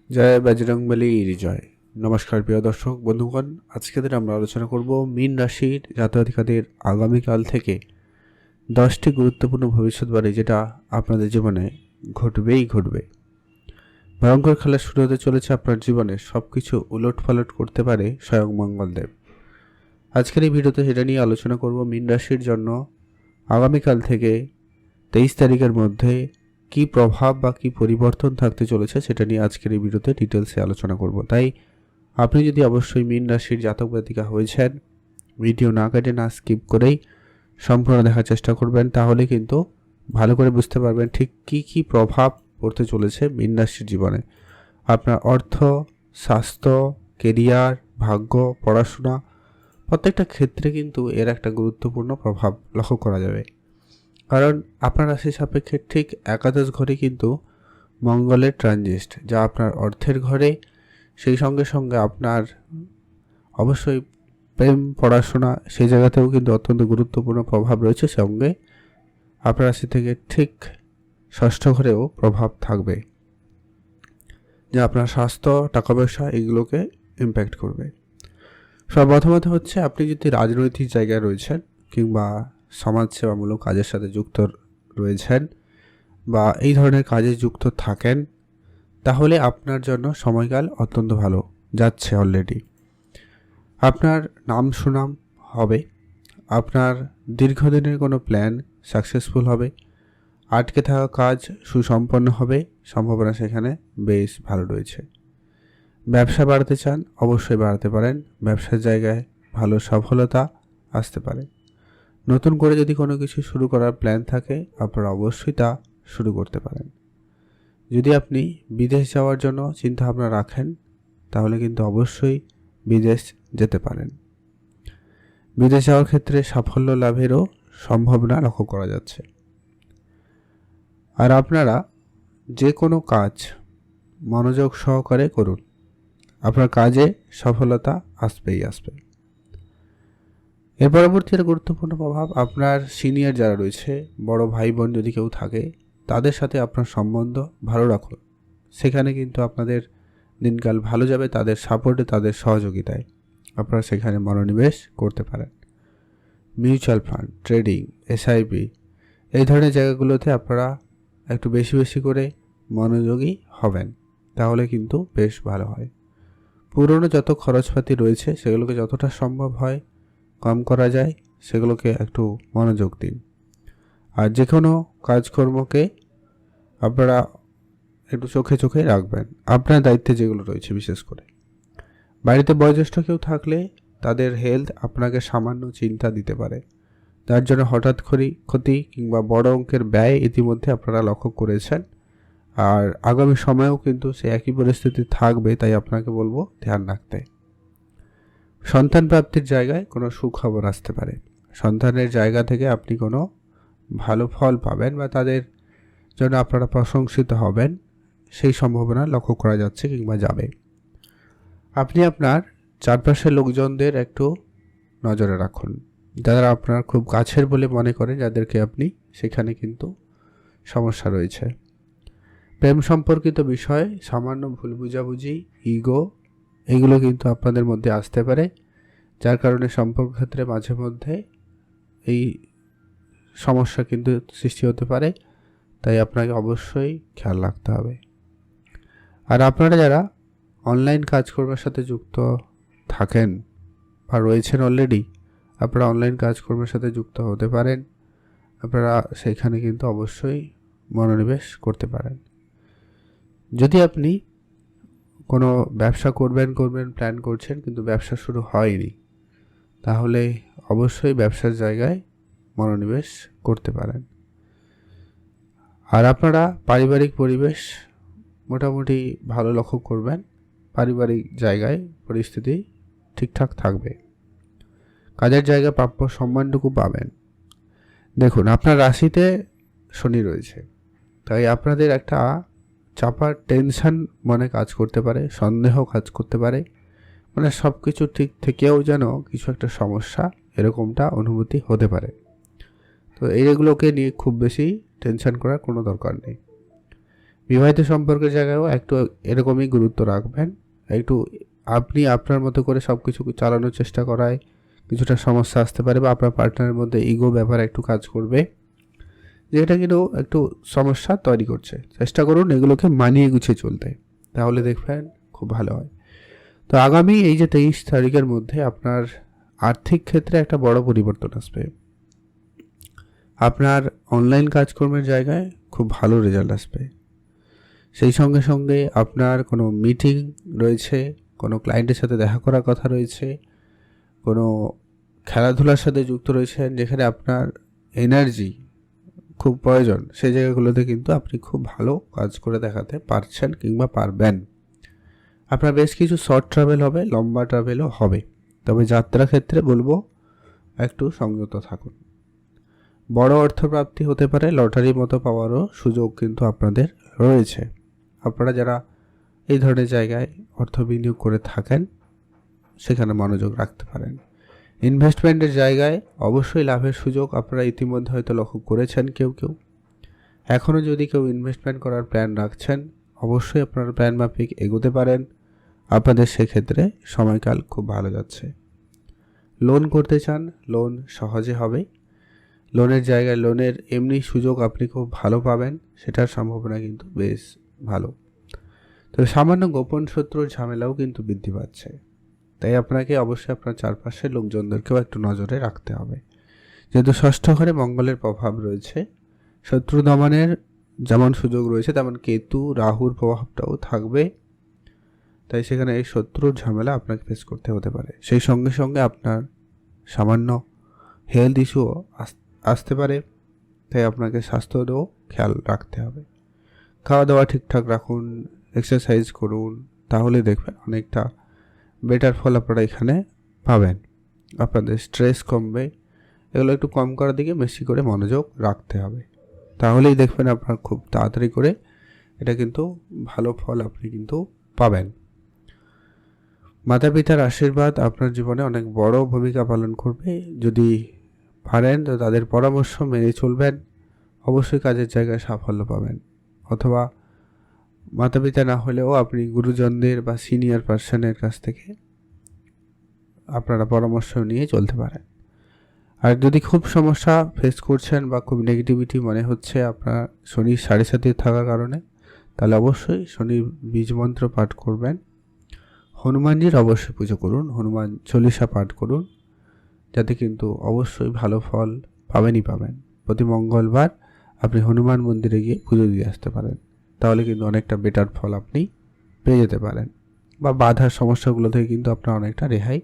জয় বজরংবলী জয়। নমস্কার প্রিয় দর্শক বন্ধুগণ, আজকে দিন আমরা আলোচনা করব মীন রাশির জাতক-জাতিকাদের আগামীকাল থেকে 10টি গুরুত্বপূর্ণ ভবিষ্যৎবাণী, যেটা আপনাদের জীবনে ঘটবে। ভয়ঙ্কর খেলা শুরু হতে চলেছে আপনার জীবনে। সব কিছু উলটপালট করতে পারে স্বয়ং মঙ্গলদেব। আজকের এই ভিডিওতে সেটা নিয়ে আলোচনা করব। মীন রাশির জন্য আগামীকাল থেকে 23 তারিখের মধ্যে কি প্রভাব বা কি পরিবর্তন থাকতে চলেছে সেটা নিয়ে আজকের এই ভিডিওতে ডিটেলসে আলোচনা করব। তাই আপনি যদি অবশ্যই মীন রাশির জাতক জাতিকা হয়েছেন, ভিডিও না কেটে না স্কিপ করেই সম্পূর্ণ দেখার চেষ্টা করবেন, তাহলে কিন্তু ভালো করে বুঝতে পারবেন ঠিক কি প্রভাব পড়তে চলেছে মীন রাশির জীবনে। আপনার অর্থ, স্বাস্থ্য, কেরিয়ার, ভাগ্য, পড়াশোনা প্রত্যেকটা ক্ষেত্রে কিন্তু এর একটা গুরুত্বপূর্ণ প্রভাব লক্ষ্য করা যাবে। কারণ আপনার রাশি সাপেক্ষে ঠিক একাদশ ঘরে কিন্তু মঙ্গলের ট্রানজিস্ট, যা আপনার অর্থের ঘরে, সেই সঙ্গে সঙ্গে আপনার অবশ্যই প্রেম, পড়াশোনা, সেই জায়গাতেও কিন্তু অত্যন্ত গুরুত্বপূর্ণ প্রভাব রয়েছে। সঙ্গে আপনার রাশি থেকে ঠিক ষষ্ঠ ঘরেও প্রভাব থাকবে, যা আপনার স্বাস্থ্য, টাকা পয়সা এগুলোকে ইম্প্যাক্ট করবে। সর্বপ্রথমত হচ্ছে, আপনি যদি রাজনৈতিক জায়গায় রয়েছেন কিংবা সমাজসেবামূলক কাজের সাথে যুক্ত রয়েছেন বা এই ধরনের কাজে যুক্ত থাকেন, তাহলে আপনার জন্য সময়কাল অত্যন্ত ভালো যাচ্ছে। অলরেডি আপনার নাম সুনাম হবে, আপনার দীর্ঘদিনের কোনো প্ল্যান সাকসেসফুল হবে, আটকে থাকা কাজ সুসম্পন্ন হবে, সম্ভাবনা সেখানে বেশ ভালো রয়েছে। ব্যবসা বাড়াতে চান, অবশ্যই বাড়াতে পারেন। ব্যবসার জায়গায় ভালো সফলতা আসতে পারে। নতুন করে যদি কোনো কিছু শুরু করার প্ল্যান থাকে, আপনারা অবশ্যই তা শুরু করতে পারেন। যদি আপনি বিদেশ যাওয়ার জন্য চিন্তাভাবনা রাখেন, তাহলে কিন্তু অবশ্যই বিদেশ যেতে পারেন। বিদেশ যাওয়ার ক্ষেত্রে সাফল্য লাভেরও সম্ভাবনা লক্ষ্য করা যাচ্ছে। আর আপনারা যে কোনো কাজ মনোযোগ সহকারে করুন, আপনার কাজে সফলতা আসবে। এর পরবর্তী গুরুত্বপূর্ণ প্রভাব, আপনার সিনিয়র যারা রয়েছে, বড় ভাই বোন যদি কেউ থাকে, তাদের সাথে আপনার সম্বন্ধ ভালো রাখুন। সেখানে কিন্তু আপনাদের দিনকাল ভালো যাবে। তাদের সাপোর্টে, তাদের সহযোগিতায় আপনারা সেখানে মনোনিবেশ করতে পারেন। মিউচুয়াল ফান্ড, ট্রেডিং, এসআইপি এই ধরনের জায়গাগুলোতে আপনারা একটু বেশি করে মনোযোগী হবেন, তাহলে কিন্তু বেশ ভালো হয়। পুরনো যত খরচপাতি রয়েছে সেগুলোকে যতটা সম্ভব হয় কম করা যায়, সেগুলোকে একটু মনোযোগ দিন। আর যে কোনো কাজকর্মকে আপনারা একটু চোখে রাখবেন, আপনার দায়িত্বে যেগুলো রয়েছে। বিশেষ করে বাড়িতে বয়োজ্যেষ্ঠ কেউ থাকলে তাদের হেলথ আপনাকে সামান্য চিন্তা দিতে পারে, যার জন্য হঠাৎ ক্ষতি কিংবা বড় অঙ্কের ব্যয় ইতিমধ্যে আপনারা লক্ষ্য করেছেন। আর আগামী সময়েও কিন্তু সে একই পরিস্থিতি থাকবে, তাই আপনাকে বলবো ধ্যান রাখতে। সন্তান প্রাপ্তির জায়গায় কোনো সুখবর আসতে পারে। সন্তানের জায়গা থেকে আপনি কোনো ভালো ফল পাবেন বা তাদের জন্য আপনারা প্রশংসিত হবেন, সেই সম্ভাবনা লক্ষ্য করা যাচ্ছে কিংবা যাবে। আপনি আপনার চারপাশের লোকজনদের একটু নজরে রাখুন, যারা আপনার খুব কাছের বলে মনে করেন, যাদেরকে আপনি, সেখানে কিন্তু সমস্যা রয়েছে। প্রেম সম্পর্কিত বিষয়ে সামান্য ভুল বুঝাবুঝি, ইগো এগুলো কিন্তু আপনাদের মধ্যে আসতে পারে, যার কারণে সম্পর্ক ক্ষেত্রে মাঝে মধ্যে এই সমস্যা কিন্তু সৃষ্টি হতে পারে। তাই আপনাকে অবশ্যই খেয়াল রাখতে হবে। আর আপনারা যারা অনলাইন কাজকর্মের সাথে যুক্ত থাকেন বা রয়েছেন অলরেডি, আপনারা অনলাইন কাজকর্মের সাথে যুক্ত হতে পারেন। আপনারা সেখানে কিন্তু অবশ্যই মনোনিবেশ করতে পারেন। যদি আপনি কোনো ব্যবসা করবেন প্ল্যান করছেন, কিন্তু ব্যবসা শুরু হয়নি, তাহলে অবশ্যই ব্যবসার জায়গায় মনোনিবেশ করতে পারেন। আর আপনারা পারিবারিক পরিবেশ মোটামুটি ভালো লক্ষ্য করবেন। পারিবারিক জায়গায় পরিস্থিতি ঠিকঠাক থাকবে। কাজের জায়গায় প্রাপ্য সম্মানটুকু পাবেন। দেখুন, আপনার রাশিতে শনি রয়েছে, তাই আপনাদের একটা চাপা টেনশন মনে কাজ করতে পারে, সন্দেহ কাজ করতে পারে, মানে সব কিছু ঠিক থেকেও যেন কিছু একটা সমস্যা, এরকমটা অনুভূতি হতে পারে। তো এইগুলোকে নিয়ে খুব বেশি টেনশন করার কোনো দরকার নেই। বিবাহিত সম্পর্কের জায়গায়ও একটু এরকমই গুরুত্ব রাখবেন। একটু আপনি আপনার মতো করে সব কিছু চালানোর চেষ্টা করায় কিছুটা সমস্যা আসতে পারে, বা আপনার পার্টনারের মধ্যে ইগো ব্যাপার একটু কাজ করবে, যেটা কিন্তু একটু সমস্যা তৈরি করছে। চেষ্টা করুন এগুলোকে মানিয়ে গুছিয়ে চলতে, তাহলে দেখবেন খুব ভালো হয়। তো আগামী এই যে 23 তারিখের মধ্যে আপনার আর্থিক ক্ষেত্রে একটা বড় পরিবর্তন আসবে। আপনার অনলাইন কাজকর্মের জায়গায় খুব ভালো রেজাল্ট আসবে। সেই সঙ্গে সঙ্গে আপনার কোনো মিটিং রয়েছে, কোনো ক্লায়েন্টের সাথে দেখা করার কথা রয়েছে, কোনো খেলাধুলার সাথে যুক্ত রয়েছেন যেখানে আপনার এনার্জি খুব প্রয়োজন, সেই জায়গাগুলোতে কিন্তু আপনি খুব ভালো কাজ করে দেখাতে পারছেন কিংবা পারবেন। আপনার বেশ কিছু শর্ট ট্রাভেল হবে, লম্বা ট্রাভেলও হবে, তবে যাত্রা ক্ষেত্রে বলবো একটু সংযত থাকুন। বড় অর্থপ্রাপ্তি হতে পারে, লটারির মতো পাওয়ারও সুযোগ কিন্তু আপনাদের রয়েছে। আপনারা যারা এই ধরনের জায়গায় অর্থ বিনিয়োগ করে থাকেন সেখানে মনোযোগ রাখতে পারেন। ইনভেস্টমেন্টের জায়গায় অবশ্যই লাভের সুযোগ আপনারা ইতিমধ্যে হয়তো লক্ষ্য করেছেন কেউ কেউ। এখনও যদি কেউ ইনভেস্টমেন্ট করার প্ল্যান রাখছেন, অবশ্যই আপনারা প্ল্যান মাফিক এগোতে পারেন। আপনাদের সেক্ষেত্রে সময়কাল খুব ভালো যাচ্ছে। লোন করতে চান, লোন সহজে হবে। লোনের জায়গায় লোনের এমনি সুযোগ আপনি খুব ভালো পাবেন, সেটার সম্ভাবনা কিন্তু বেশ ভালো। তবে সামান্য গোপন শত্রুর ঝামেলাও কিন্তু বৃদ্ধি পাচ্ছে, তাই আপনাকে অবশ্যই আপনার চারপাশের লোকজনদেরকেও একটু নজরে রাখতে হবে। যেহেতু ষষ্ঠ ঘরে মঙ্গলের প্রভাব রয়েছে, শত্রু দমনের যেমন সুযোগ রয়েছে তেমন কেতু রাহুর প্রভাবটাও থাকবে, তাই সেখানে এই শত্রুর ঝামেলা আপনাকে ফেস করতে হতে পারে। সেই সঙ্গে সঙ্গে আপনার সামান্য হেলথ ইস্যুও আসতে পারে, তাই আপনাকে স্বাস্থ্যেরও খেয়াল রাখতে হবে। খাওয়া দাওয়া ঠিকঠাক রাখুন, এক্সারসাইজ করুন, তাহলে দেখবেন অনেকটা বেটার ফল আপনারা এখানে পাবেন। আপনাদের স্ট্রেস কমবে, এগুলো একটু কম করার দিকে বেশি করে মনোযোগ রাখতে হবে, তাহলেই দেখবেন আপনার খুব তাড়াতাড়ি করে এটা কিন্তু ভালো ফল আপনি কিন্তু পাবেন। মাতা পিতার আশীর্বাদ আপনার জীবনে অনেক বড় ভূমিকা পালন করবে। যদি পারেন তো তাদের পরামর্শ মেনে চলবেন, অবশ্যই কাজের জায়গায় সাফল্য পাবেন। অথবা মাতা পিতা না হলেও আপনি গুরুজনদের বা সিনিয়র পার্সনের কাছ থেকে আপনারা পরামর্শ নিয়ে চলতে পারেন। আর যদি খুব সমস্যা ফেস করছেন বা খুব নেগেটিভিটি মনে হচ্ছে আপনার শনির 7.5 থাকার কারণে, তাহলে অবশ্যই শনির বীজ মন্ত্র পাঠ করবেন। হনুমানজির অবশ্যই পুজো করুন, হনুমান চল্লিশা পাঠ করুন, যাতে কিন্তু অবশ্যই ভালো ফল পাবেনই পাবেন। প্রতি মঙ্গলবার আপনি হনুমান মন্দিরে গিয়ে পুজো দিয়ে আসতে পারেন, তাহলে কিন্তু অনেকটা বেটার ফল আপনি পেয়ে যেতে পারেন, বা বাধার সমস্যাগুলো থেকে কিন্তু আপনার অনেকটা রেহাই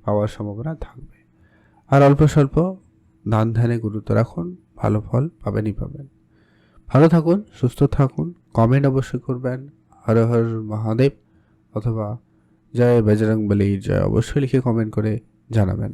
পাওয়ার সম্ভাবনা থাকবে। আর অল্প স্বল্প দান ধ্যানে গুরুত্ব রাখুন, ভালো ফল পাবেনই পাবেন। ভালো থাকুন, সুস্থ থাকুন। কমেন্ট অবশ্যই করবেন হর হর মহাদেব অথবা জয় বজরংবলী জয়, অবশ্যই লিখে কমেন্ট করে জানাবেন।